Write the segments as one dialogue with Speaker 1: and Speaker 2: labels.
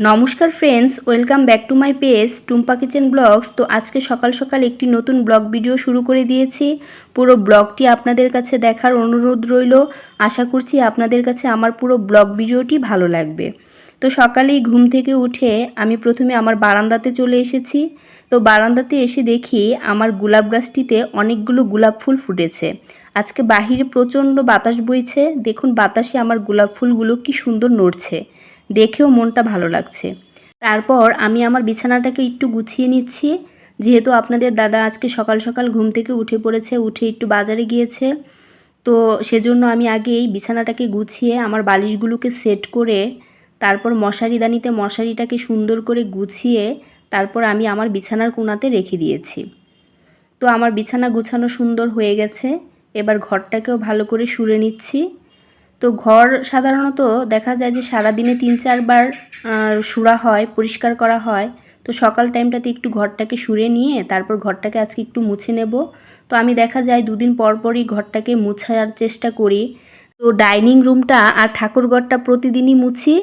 Speaker 1: নমস্কার friends, welcome back to my page Tumpa kitchen blogs. তো আজকে সকাল সকাল একটি নতুন ব্লগ ভিডিও শুরু করে দিয়েছি। পুরো ব্লগটি আপনাদের কাছে দেখার অনুরোধ রইল। আশা করছি আপনাদের কাছে আমার পুরো ব্লগ ভিডিওটি ভালো লাগবে। তো সকালেই ঘুম থেকে উঠে আমি প্রথমে আমার বারান্দাতে চলে এসেছি। তো বারান্দাতে এসে দেখি আমার গোলাপ গাছটিতে অনেকগুলো গোলাপ ফুল ফুটেছে। আজকে বাহিরে প্রচণ্ড বাতাস বইছে, দেখুন বাতাসে আমার গোলাপ ফুলগুলো কি সুন্দর নড়ছে, দেখেও মনটা ভালো লাগছে। তারপর আমি আমার বিছানাটাকে একটু গুছিয়ে নিচ্ছি, যেহেতু আপনাদের দাদা আজকে সকাল সকাল ঘুম থেকে উঠে পড়েছে, উঠে একটু বাজারে গিয়েছে। তো সেজন্য আমি আগেই বিছানাটাকে গুছিয়ে আমার বালিশগুলোকে সেট করে তারপর মশারিদানিতে মশারিটাকে সুন্দর করে গুছিয়ে তারপর আমি আমার বিছানার কোণাতে রেখে দিয়েছি। তো আমার বিছানা গুছানো সুন্দর হয়ে গেছে। এবার ঘরটাকেও ভালো করে শুড়ে নিচ্ছি। তো ঘর সাধারণত দেখা যায় যে সারাদিনে 3-4 বার শুড়া হয়, পরিষ্কার করা হয়। তো সকাল টাইমটাতে একটু ঘরটাকে শুড়ে নিয়ে তারপর ঘরটাকে আজকে একটু মুছে নেব। তো আমি দেখা যায় 2 দিন পর পরই ঘরটাকে মুছার চেষ্টা করি। তো ডাইনিং রুমটা আর ঠাকুরঘরটা প্রতিদিনই মুছি,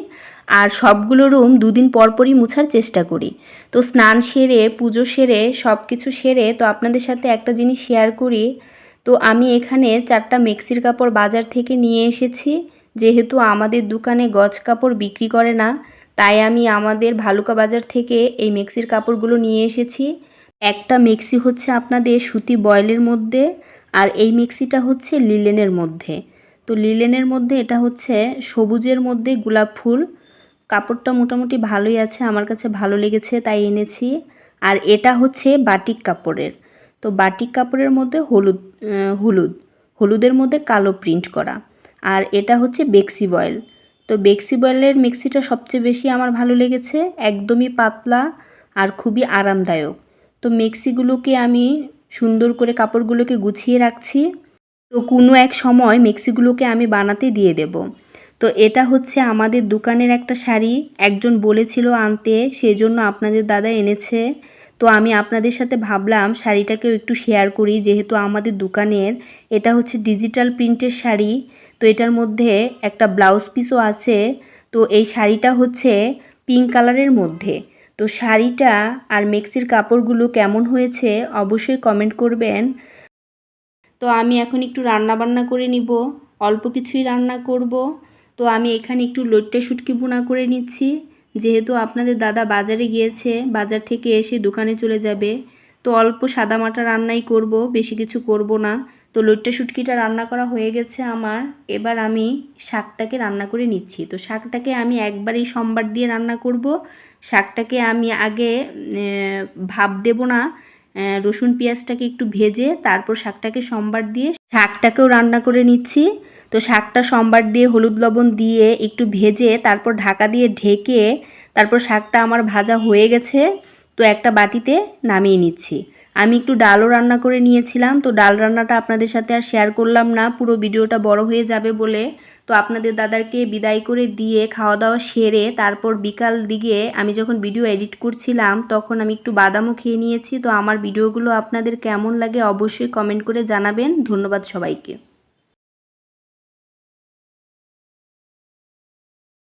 Speaker 1: আর সবগুলো রুম 2 দিন পর পরই মুছার চেষ্টা করি। তো স্নান সেরে, পুজো সেরে, সব কিছু সেরে তো আপনাদের সাথে একটা জিনিস শেয়ার করি। তো আমি এখানে 4টা মেক্সির কাপড় বাজার থেকে নিয়ে এসেছি। যেহেতু আমাদের দোকানে গজ কাপড় বিক্রি করে না, তাই আমি আমাদের ভালুকা বাজার থেকে এই মেক্সির কাপড়গুলো নিয়ে এসেছি। একটা মেক্সি হচ্ছে আপনাদের সুতি বয়েলের মধ্যে, আর এই মেক্সিটা হচ্ছে লিলেনের মধ্যে। তো লিলেনের মধ্যে এটা হচ্ছে সবুজের মধ্যে গোলাপ ফুল। কাপড়টা মোটামুটি ভালোই আছে, আমার কাছে ভালো লেগেছে তাই এনেছি। আর এটা হচ্ছে বাটিক কাপড়ের। তো বাটিক কাপড়ের মধ্যে হলুদের মধ্যে কালো প্রিন্ট করা। আর এটা হচ্ছে বেক্সি বয়েল। তো বেক্সি বয়েলের মেক্সিটা সবচেয়ে বেশি আমার ভালো লেগেছে, একদমই পাতলা আর খুবই আরামদায়ক। তো মেক্সিগুলোকে আমি সুন্দর করে কাপড়গুলোকে গুছিয়ে রাখছি। তো কোনো এক সময় মেক্সিগুলোকে আমি বানাতে দিয়ে দেব। তো এটা হচ্ছে আমাদের দোকানের একটা শাড়ি, একজন বলেছিল আনতে, সেজন্য আপনাদের দাদা এনেছে। তো আমি আপনাদের সাথে ভাবলাম শাড়িটাকেও একটু শেয়ার করি, যেহেতু আমাদের দোকানের এটা হচ্ছে ডিজিটাল প্রিন্টের শাড়ি। তো এটার মধ্যে একটা ব্লাউজ পিসও আছে। তো এই শাড়িটা হচ্ছে পিঙ্ক কালারের মধ্যে। তো শাড়িটা আর মেক্সির কাপড়গুলো কেমন হয়েছে অবশ্যই কমেন্ট করবেন। তো আমি এখন একটু রান্না বান্না করে নিব, অল্প কিছুই রান্না করব। তো আমি এখানে একটু লইট্টা শুটকি ভুনা করে নিচ্ছি, যেহেতু আপনাদের দাদা বাজারে গিয়েছে, বাজার থেকে এসে দোকানে চলে যাবে। তো অল্প সাদামাটা রান্নাই করব, বেশি কিছু করব না। তো লইট্টা শুটকিটা রান্না করা হয়ে গেছে আমার। এবার আমি শাকটাকে রান্না করে নিচ্ছি। তো শাকটাকে আমি একবারেই সম্বার দিয়ে রান্না করব। শাকটাকে আমি আগে ভাপ দেব না, রসুন পেঁয়াজটাকে একটু ভেজে তারপর শাকটাকে সম্বার দিয়ে শাকটাকেও রান্না করে নিচ্ছি। তো শাকটা সম্বার দিয়ে হলুদ লবণ দিয়ে একটু ভেজে তারপর ঢাকা দিয়ে ঢেকে তারপর শাকটা আমার ভাজা হয়ে গেছে। তো একটা বাটিতে নামিয়ে নিচ্ছি। আমি একটু ডালও রান্না করে নিয়েছিলাম। তো ডাল রান্নাটা আপনাদের সাথে আর শেয়ার করলাম না, পুরো ভিডিওটা বড় হয়ে যাবে বলে। তো আপনাদের দাদাকে বিদায় করে দিয়ে খাওয়া দাওয়া সেরে তারপর বিকাল দিকে আমি যখন ভিডিও এডিট করছিলাম তখন আমি একটু বাদামও খেয়ে নিয়েছি। তো আমার ভিডিওগুলো আপনাদের কেমন লাগে অবশ্যই কমেন্ট করে জানাবেন। ধন্যবাদ সবাইকে।